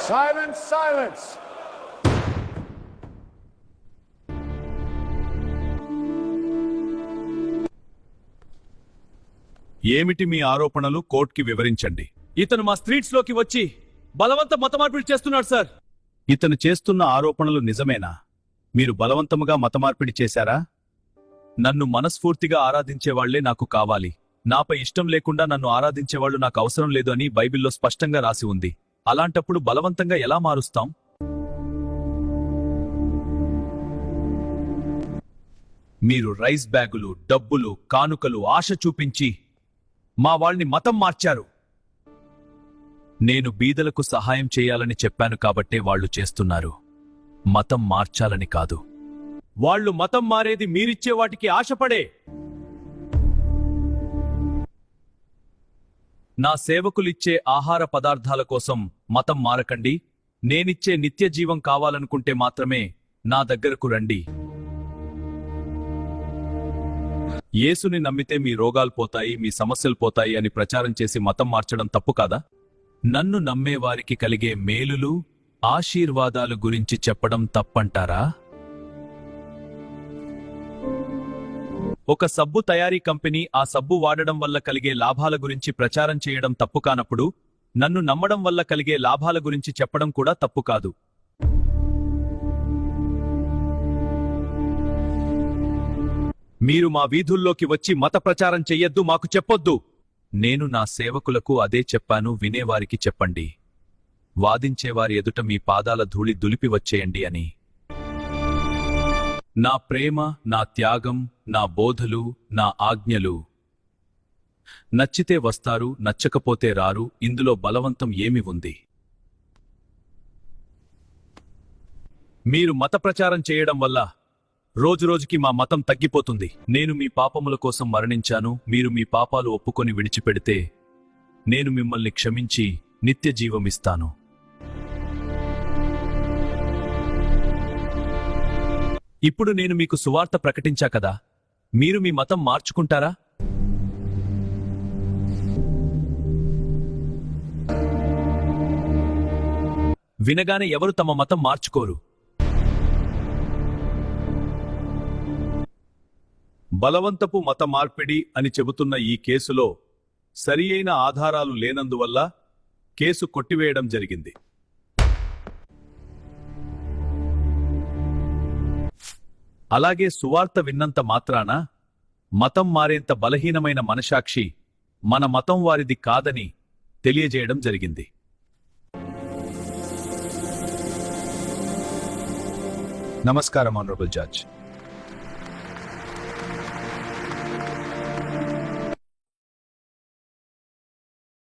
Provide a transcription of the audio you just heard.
Silence, silence. ఏమిటి మీ ఆరోపణలు? కోర్టుకి వివరించండి. ఇతను మా స్ట్రీట్స్ లోకి వచ్చి బలవంత మతమార్పిడి చేస్తున్నాడు సార్. ఇతను చేస్తున్న ఆరోపణలు నిజమేనా? మీరు బలవంతముగా మతమార్పిడి చేశారా? నన్ను మనస్ఫూర్తిగా ఆరాధించేవాళ్లే నాకు కావాలి. నాపై ఇష్టం లేకుండా నన్ను ఆరాధించేవాళ్లు నాకు అవసరం లేదు అని బైబిల్లో స్పష్టంగా రాసి ఉంది. అలాంటప్పుడు బలవంతంగా ఎలా మారుస్తాం? మీరు రైస్ బ్యాగులు, డబ్బులు, కానుకలు ఆశ చూపించి మా వాళ్ళని మతం మార్చారు. నేను బీదలకు సహాయం చేయాలని చెప్పాను కాబట్టే వాళ్ళు చేస్తున్నారు, మతం మార్చాలని కాదు. వాళ్ళు మతం మారేది మీరిచ్చే వాటికి ఆశపడే. నా సేవకులిచ్చే ఆహార పదార్థాల కోసం మతం మారకండి. నేనిచ్చే నిత్య జీవం కావాలనుకుంటే మాత్రమే నా దగ్గరకు రండి. యేసుని నమ్మితే మీ రోగాలు పోతాయి, మీ సమస్యలు పోతాయి అని ప్రచారం చేసి మతం మార్చడం తప్పు కాదా? నన్ను నమ్మేవారికి కలిగే మేలులు, ఆశీర్వాదాలు గురించి చెప్పడం తప్పంటారా? ఒక సబ్బు తయారీ కంపెనీ ఆ సబ్బు వాడడం వల్ల కలిగే లాభాల గురించి ప్రచారం చేయడం తప్పు కానప్పుడు, నన్ను నమ్మడం వల్ల కలిగే లాభాల గురించి చెప్పడం కూడా తప్పు కాదు. మీరు మా వీధుల్లోకి వచ్చి మత ప్రచారం చెయ్యొద్దు, మాకు చెప్పొద్దు. నేను నా సేవకులకు అదే చెప్పాను, వినేవారికి చెప్పండి. వాదించేవారి ఎదుట మీ పాదాల ధూళి దులిపి వచ్చేయండి అని. నా ప్రేమ, నా త్యాగం, నా బోధలు, నా ఆజ్ఞలు నచ్చితే వస్తారు, నచ్చకపోతే రారు. ఇందులో బలవంతం ఏమి ఉంది? మీరు మత ప్రచారం చేయడం వల్ల రోజురోజుకి మా మతం తగ్గిపోతుంది. నేను మీ పాపముల కోసం మరణించాను. మీరు మీ పాపాలు ఒప్పుకొని విడిచిపెడితే నేను మిమ్మల్ని క్షమించి నిత్య జీవమిస్తాను. ఇప్పుడు నేను మీకు సువార్త ప్రకటించా కదా, మీరు మీ మతం మార్చుకుంటారా? వినగానే ఎవరు తమ మతం మార్చుకోరు. బలవంతపు మత మార్పిడి అని చెబుతున్న ఈ కేసులో సరియైన ఆధారాలు లేనందువల్ల కేసు కొట్టివేయడం జరిగింది. అలాగే సువార్త విన్నంత మాత్రాన మతం మారేంత బలహీనమైన మనసాక్షి మన మతం వారిది కాదని తెలియజేయడం జరిగింది. నమస్కారం ఆనరబుల్ జడ్జ్.